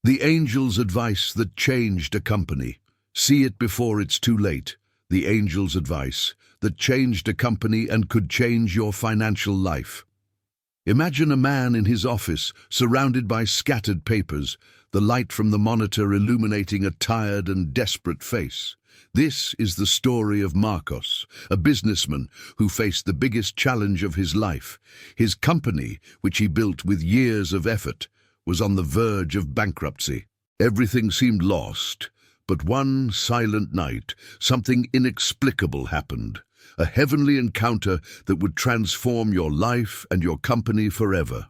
The angel's advice that changed a company. See it before it's too late. The angel's advice that changed a company and could change your financial life. Imagine a man in his office, surrounded by scattered papers, the light from the monitor illuminating a tired and desperate face. This is the story of Marcos, a businessman who faced the biggest challenge of his life. His company, which he built with years of effort, was on the verge of bankruptcy. Everything seemed lost, but one silent night, something inexplicable happened. A heavenly encounter that would transform your life and your company forever.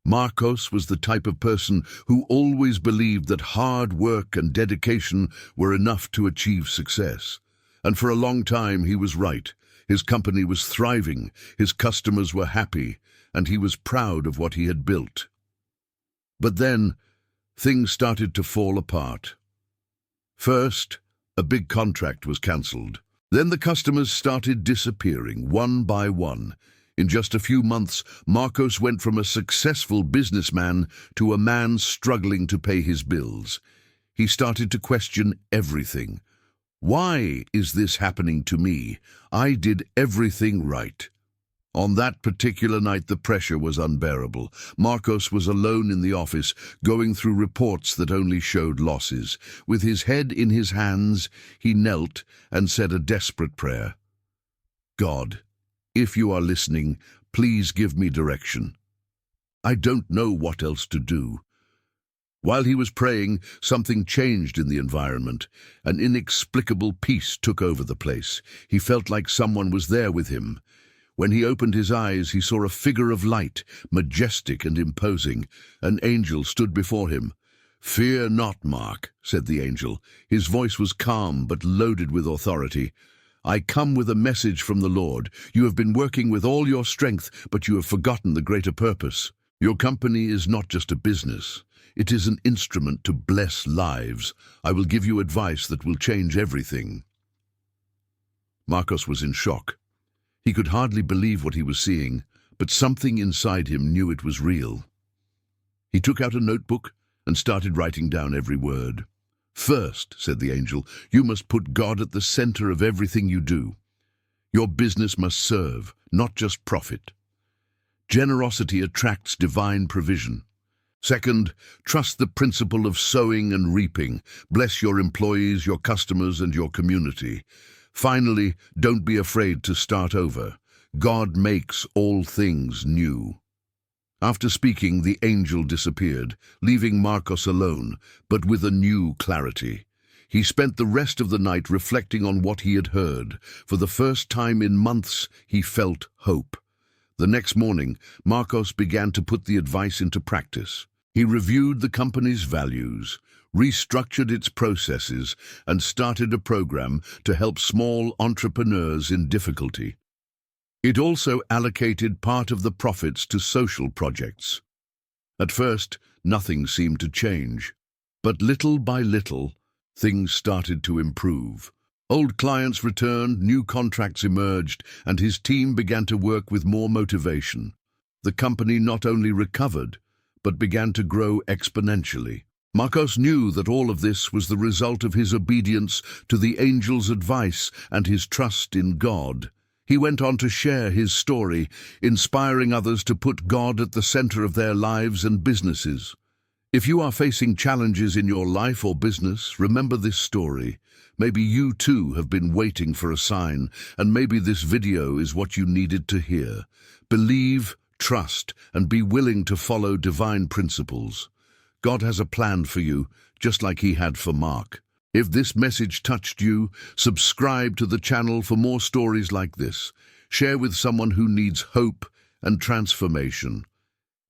Marcos was the type of person who always believed that hard work and dedication were enough to achieve success. And for a long time he was right. His company was thriving, his customers were happy, and he was proud of what he had built. But then, things started to fall apart. First, a big contract was cancelled. Then the customers started disappearing, one by one. In just a few months, Marcos went from a successful businessman to a man struggling to pay his bills. He started to question everything. Why is this happening to me? I did everything right. On that particular night, the pressure was unbearable. Marcos was alone in the office, going through reports that only showed losses. With his head in his hands, he knelt and said a desperate prayer. God, if you are listening, please give me direction. I don't know what else to do. While he was praying, something changed in the environment. An inexplicable peace took over the place. He felt like someone was there with him. When he opened his eyes, he saw a figure of light, majestic and imposing. An angel stood before him. "Fear not, Mark," said the angel. His voice was calm but loaded with authority. "I come with a message from the Lord. You have been working with all your strength, but you have forgotten the greater purpose. Your company is not just a business. It is an instrument to bless lives. I will give you advice that will change everything." Marcos was in shock. He could hardly believe what he was seeing, but something inside him knew it was real. He took out a notebook and started writing down every word. "First," said the angel, "you must put God at the center of everything you do. Your business must serve, not just profit. Generosity attracts divine provision. Second, trust the principle of sowing and reaping. Bless your employees, your customers, and your community. Finally, don't be afraid to start over. God makes all things new." After speaking, the angel disappeared, leaving Marcos alone, but with a new clarity. He spent the rest of the night reflecting on what he had heard. For the first time in months, he felt hope. The next morning, Marcos began to put the advice into practice. He reviewed the company's values, restructured its processes, and started a program to help small entrepreneurs in difficulty. It also allocated part of the profits to social projects. At first, nothing seemed to change, but little by little, things started to improve. Old clients returned, new contracts emerged, and his team began to work with more motivation. The company not only recovered, but began to grow exponentially. Marcos knew that all of this was the result of his obedience to the angel's advice and his trust in God. He went on to share his story, inspiring others to put God at the center of their lives and businesses. If you are facing challenges in your life or business, remember this story. Maybe you too have been waiting for a sign, and maybe this video is what you needed to hear. Believe, trust, and be willing to follow divine principles. God has a plan for you, just like he had for Mark. If this message touched you, subscribe to the channel for more stories like this. Share with someone who needs hope and transformation.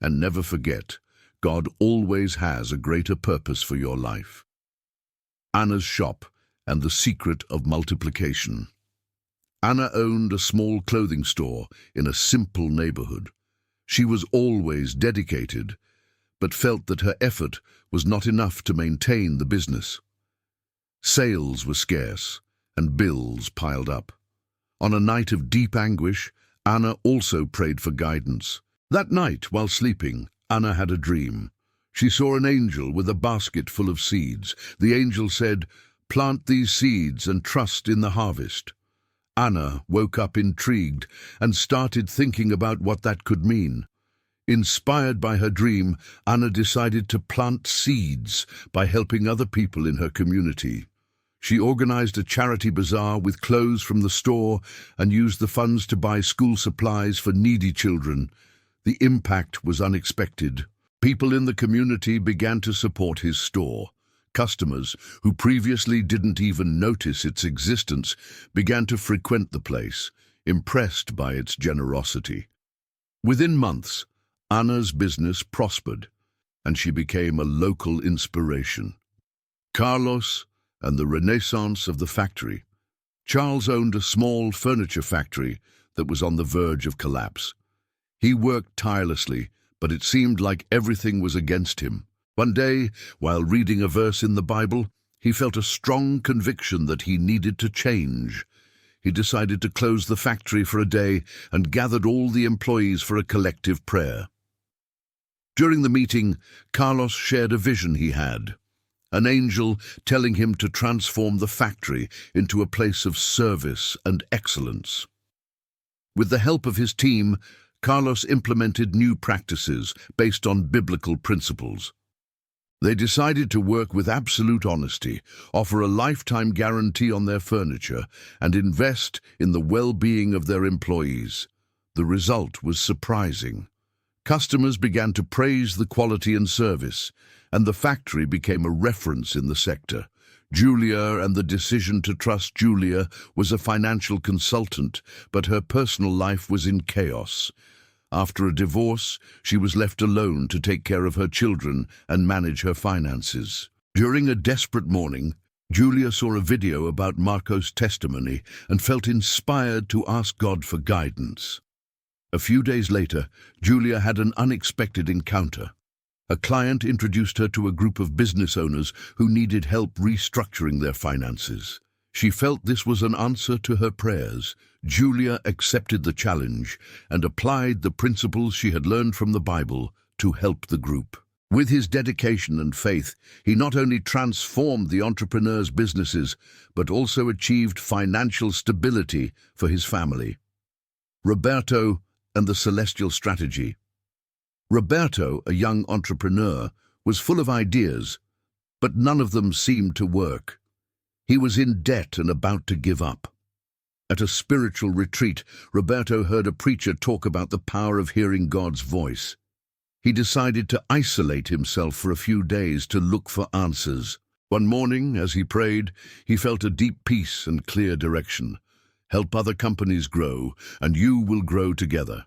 And never forget, God always has a greater purpose for your life. Anna's shop and the secret of multiplication. Anna owned a small clothing store in a simple neighborhood. She was always dedicated, but felt that her effort was not enough to maintain the business. Sales were scarce, and bills piled up. On a night of deep anguish, Anna also prayed for guidance. That night, while sleeping, Anna had a dream. She saw an angel with a basket full of seeds. The angel said, "Plant these seeds and trust in the harvest." Anna woke up intrigued and started thinking about what that could mean. Inspired by her dream, Anna decided to plant seeds by helping other people in her community. She organized a charity bazaar with clothes from the store and used the funds to buy school supplies for needy children. The impact was unexpected. People in the community began to support his store. Customers, who previously didn't even notice its existence, began to frequent the place, impressed by its generosity. Within months, Anna's business prospered, and she became a local inspiration. Carlos and the renaissance of the factory. Charles owned a small furniture factory that was on the verge of collapse. He worked tirelessly, but it seemed like everything was against him. One day, while reading a verse in the Bible, he felt a strong conviction that he needed to change. He decided to close the factory for a day and gathered all the employees for a collective prayer. During the meeting, Carlos shared a vision he had. An angel telling him to transform the factory into a place of service and excellence. With the help of his team, Carlos implemented new practices based on biblical principles. They decided to work with absolute honesty, offer a lifetime guarantee on their furniture, and invest in the well-being of their employees. The result was surprising. Customers began to praise the quality and service, and the factory became a reference in the sector. Julia and the decision to trust Julia was a financial consultant, but her personal life was in chaos. After a divorce, she was left alone to take care of her children and manage her finances. During a desperate morning, Julia saw a video about Marco's testimony and felt inspired to ask God for guidance. A few days later, Julia had an unexpected encounter. A client introduced her to a group of business owners who needed help restructuring their finances. She felt this was an answer to her prayers. Julia accepted the challenge and applied the principles she had learned from the Bible to help the group. With his dedication and faith, he not only transformed the entrepreneur's businesses, but also achieved financial stability for his family. Roberto and the Celestial Strategy. Roberto, a young entrepreneur, was full of ideas, but none of them seemed to work. He was in debt and about to give up. At a spiritual retreat, Roberto heard a preacher talk about the power of hearing God's voice. He decided to isolate himself for a few days to look for answers. One morning, as he prayed, he felt a deep peace and clear direction. Help other companies grow, and you will grow together.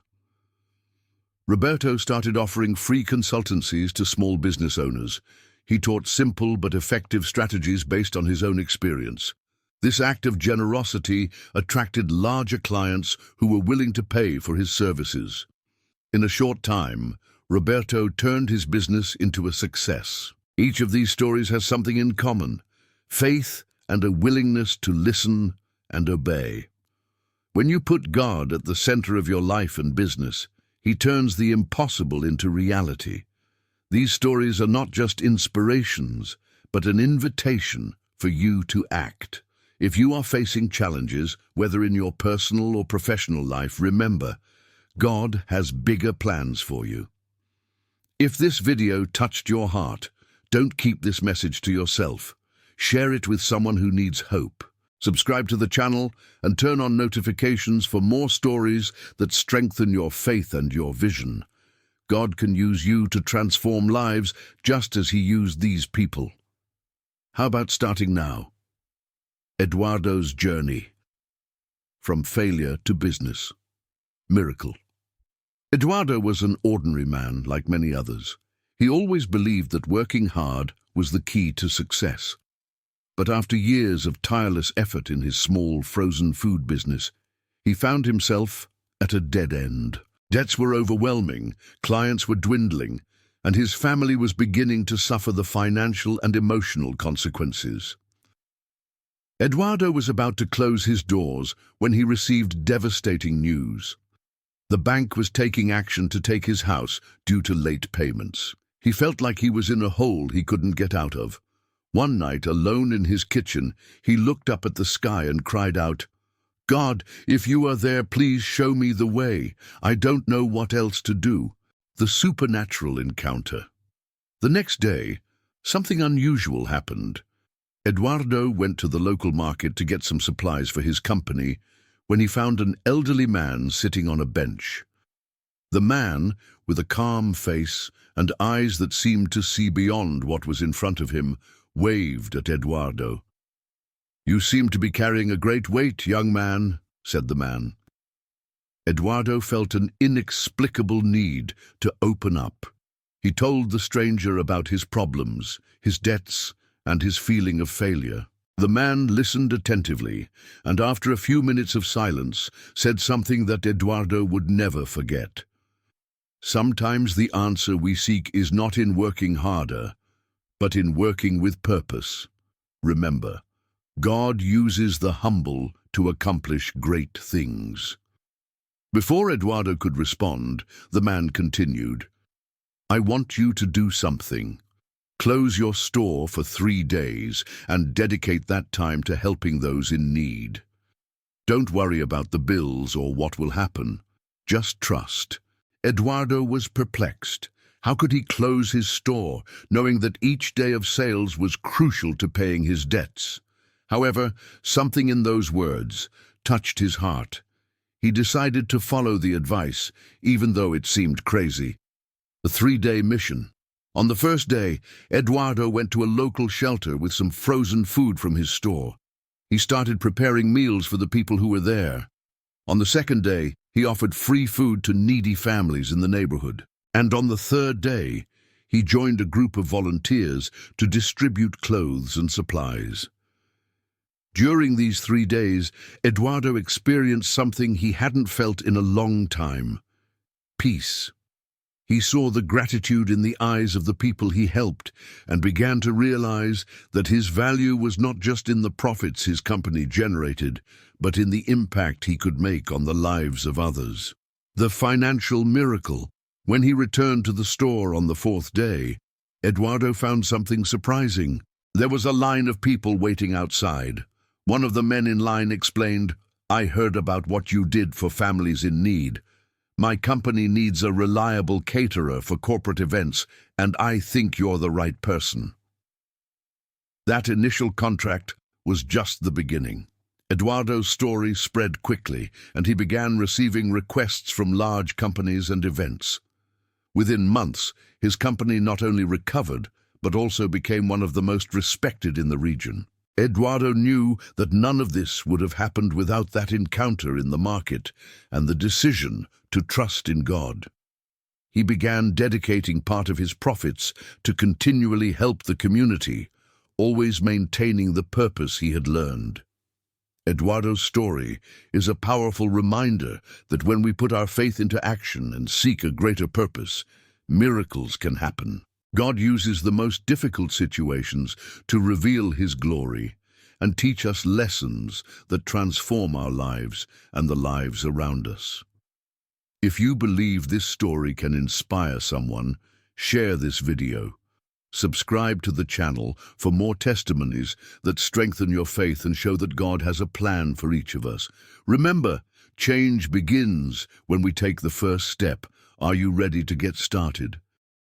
Roberto started offering free consultancies to small business owners. He taught simple but effective strategies based on his own experience. This act of generosity attracted larger clients who were willing to pay for his services. In a short time, Roberto turned his business into a success. Each of these stories has something in common: faith and a willingness to listen and obey. When you put God at the center of your life and business, He turns the impossible into reality. These stories are not just inspirations, but an invitation for you to act. If you are facing challenges, whether in your personal or professional life, remember, God has bigger plans for you. If this video touched your heart, don't keep this message to yourself. Share it with someone who needs hope. Subscribe to the channel and turn on notifications for more stories that strengthen your faith and your vision. God can use you to transform lives just as He used these people. How about starting now? Eduardo's journey. From failure to business. Miracle. Eduardo was an ordinary man like many others. He always believed that working hard was the key to success. But after years of tireless effort in his small frozen food business, he found himself at a dead end. Debts were overwhelming, clients were dwindling, and his family was beginning to suffer the financial and emotional consequences. Eduardo was about to close his doors when he received devastating news. The bank was taking action to take his house due to late payments. He felt like he was in a hole he couldn't get out of. One night, alone in his kitchen, he looked up at the sky and cried out, "God, if you are there, please show me the way. I don't know what else to do." The supernatural encounter. The next day, something unusual happened. Eduardo went to the local market to get some supplies for his company when he found an elderly man sitting on a bench. The man, with a calm face and eyes that seemed to see beyond what was in front of him, waved at Eduardo. "You seem to be carrying a great weight, young man," said the man. Eduardo felt an inexplicable need to open up. He told the stranger about his problems, his debts, and his feeling of failure. The man listened attentively, and after a few minutes of silence, said something that Eduardo would never forget. "Sometimes the answer we seek is not in working harder, but in working with purpose. Remember, God uses the humble to accomplish great things." Before Eduardo could respond, the man continued, "I want you to do something. Close your store for 3 days and dedicate that time to helping those in need. Don't worry about the bills or what will happen. Just trust." Eduardo was perplexed. How could he close his store, knowing that each day of sales was crucial to paying his debts? However, something in those words touched his heart. He decided to follow the advice, even though it seemed crazy. The 3-day mission. On the first day, Eduardo went to a local shelter with some frozen food from his store. He started preparing meals for the people who were there. On the second day, he offered free food to needy families in the neighborhood. And on the third day, he joined a group of volunteers to distribute clothes and supplies. During these 3 days, Eduardo experienced something he hadn't felt in a long time: peace. He saw the gratitude in the eyes of the people he helped and began to realize that his value was not just in the profits his company generated, but in the impact he could make on the lives of others. The financial miracle. When he returned to the store on the 4th day, Eduardo found something surprising. There was a line of people waiting outside. One of the men in line explained, "I heard about what you did for families in need. My company needs a reliable caterer for corporate events, and I think you're the right person." That initial contract was just the beginning. Eduardo's story spread quickly, and he began receiving requests from large companies and events. Within months, his company not only recovered, but also became one of the most respected in the region. Eduardo knew that none of this would have happened without that encounter in the market and the decision to trust in God. He began dedicating part of his profits to continually help the community, always maintaining the purpose he had learned. Eduardo's story is a powerful reminder that when we put our faith into action and seek a greater purpose, miracles can happen. God uses the most difficult situations to reveal His glory and teach us lessons that transform our lives and the lives around us. If you believe this story can inspire someone, share this video. Subscribe to the channel for more testimonies that strengthen your faith and show that God has a plan for each of us. Remember, change begins when we take the first step. Are you ready to get started?